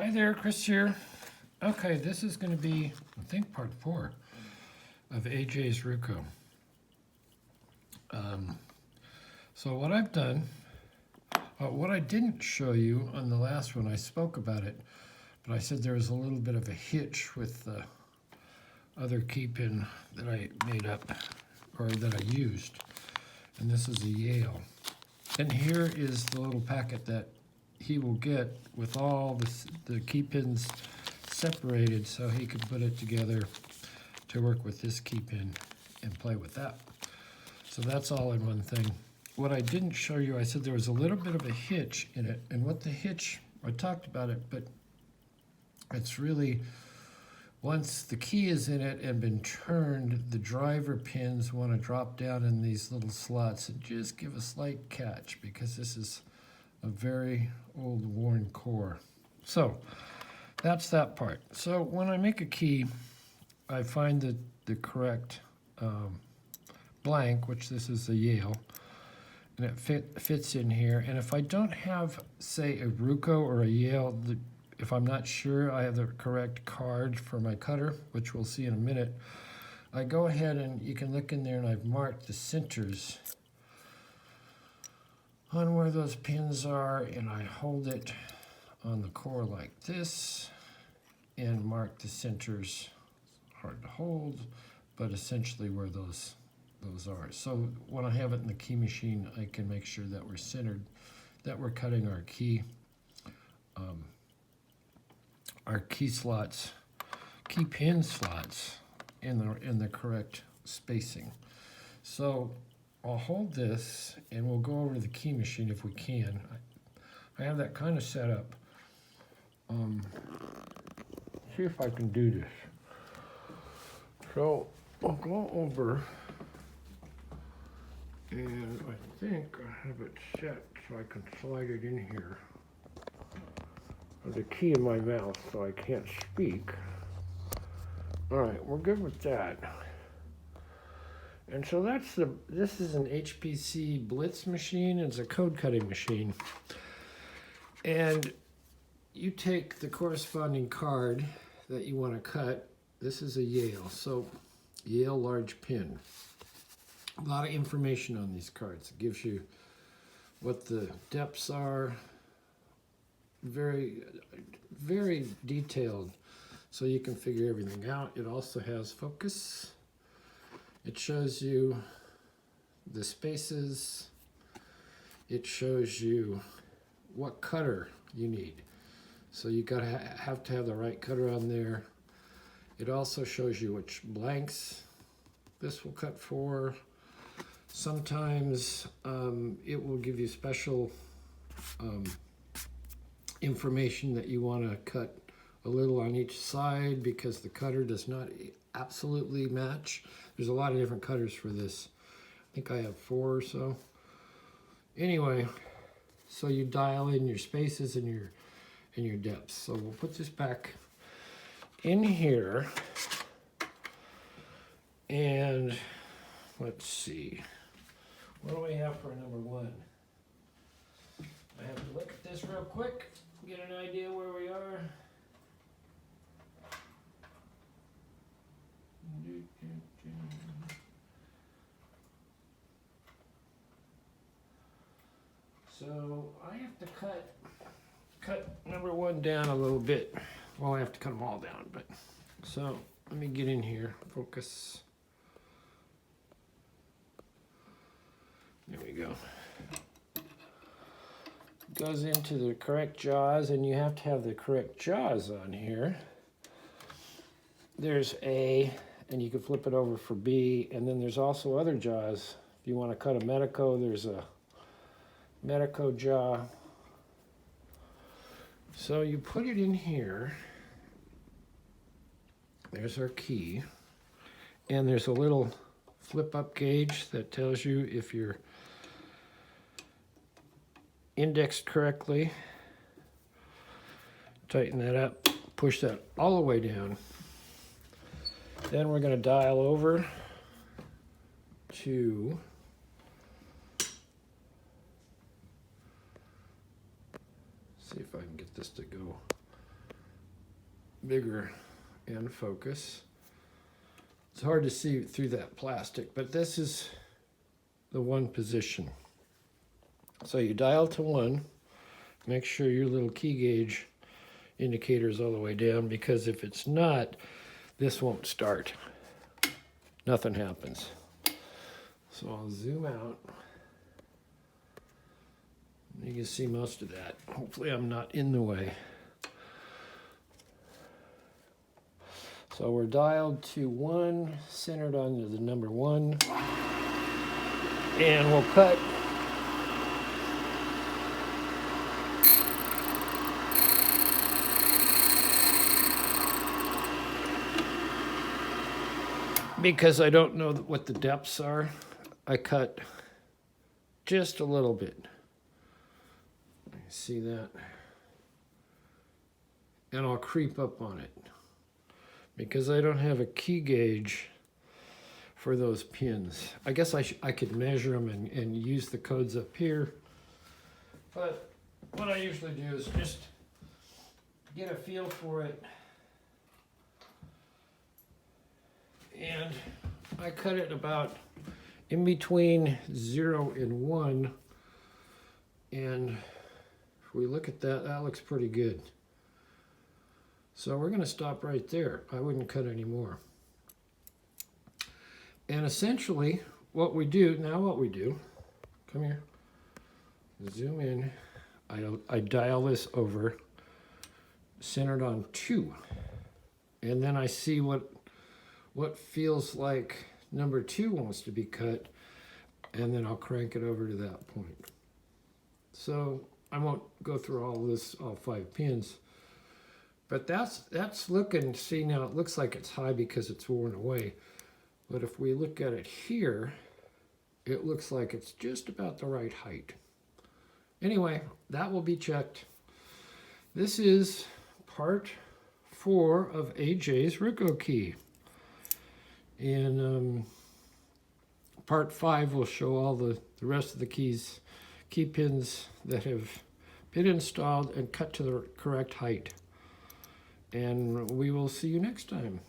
Hi there, Chris here. Okay, this is going to be, I think, part 4 of AJ's Ruko. So what I've done, what I didn't show you on the last one, I spoke about it, but I said there was a little bit of a hitch with the other key pin that I made up, or that I used. And this is a Yale. And here is the little packet that he will get with all the key pins separated so he can put it together to work with this key pin and play with that. So that's all in one thing. What I didn't show you, I said there was a little bit of a hitch in it, and what the hitch, I talked about it, but it's really, once the key is in it and been turned, the driver pins want to drop down in these little slots and just give a slight catch, because this is a very old worn core. So that's that part. So when I make a key, I find the correct blank, which this is a Yale, and it fits in here. And if I don't have, say, a Ruko or a Yale, if I'm not sure I have the correct card for my cutter, which we'll see in a minute, I go ahead and you can look in there and I've marked the centers on where those pins are, and I hold it on the core like this and mark the centers. Hard to hold, but essentially where those are. So when I have it in the key machine, I can make sure that we're centered, that we're cutting our key slots, key pin slots in the correct spacing. So I'll hold this and we'll go over the key machine if we can. I have that kind of set up. See if I can do this. So I'll go over, and I think I have it set so I can slide it in here. There's a key in my mouth, so I can't speak. All right, we're good with that. And so this is an HPC Blitz machine. It's a code cutting machine. And you take the corresponding card that you want to cut. This is a Yale, so Yale large pin. A lot of information on these cards. It gives you what the depths are, very, very detailed, so you can figure everything out. It also has focus. It shows you the spaces. It shows you what cutter you need. So you have to have the right cutter on there. It also shows you which blanks this will cut for. Sometimes it will give you special information that you want to cut a little on each side because the cutter does not absolutely match. There's a lot of different cutters for this. I think I have 4 or so. Anyway, so you dial in your spaces and your depths. So we'll put this back in here, and let's see. What do we have for number 1? I have to look at this real quick, get an idea where we are. So I have to cut number 1 down a little bit. Well, I have to cut them all down, but so let me get in here. Focus. There we go. Goes into the correct jaws, and you have to have the correct jaws on here. There's A, and you can flip it over for B, and then there's also other jaws. If you want to cut a medico, there's a medico jaw. So you put it in here. There's our key, and there's a little flip up gauge that tells you if you're indexed correctly. Tighten that up, push that all the way down. Then we're going to dial over to see if I can get this to go bigger in focus. It's hard to see through that plastic, but this is the 1 position. So you dial to 1, make sure your little key gauge indicator is all the way down, because if it's not, this won't start. Nothing happens. So I'll zoom out. You can see most of that. Hopefully I'm not in the way. So we're dialed to 1, centered on the number 1. And we'll cut. Because I don't know what the depths are, I cut just a little bit. See that? And I'll creep up on it, because I don't have a key gauge for those pins. I guess I could measure them and use the codes up here, but what I usually do is just get a feel for it, and I cut it about in between 0 and 1, and if we look at that, that looks pretty good. So we're going to stop right there. I wouldn't cut any more. And essentially what we do, come here, zoom in, I dial this over, centered on 2. And then I see what feels like number 2 wants to be cut, and then I'll crank it over to that point. So I won't go through all 5 pins. But that's looking, see now it looks like it's high because it's worn away. But if we look at it here, it looks like it's just about the right height. Anyway, that will be checked. This is part 4 of AJ's Ruko Key. And part 5 will show all the rest of the key pins that have been installed and cut to the correct height. And we will see you next time.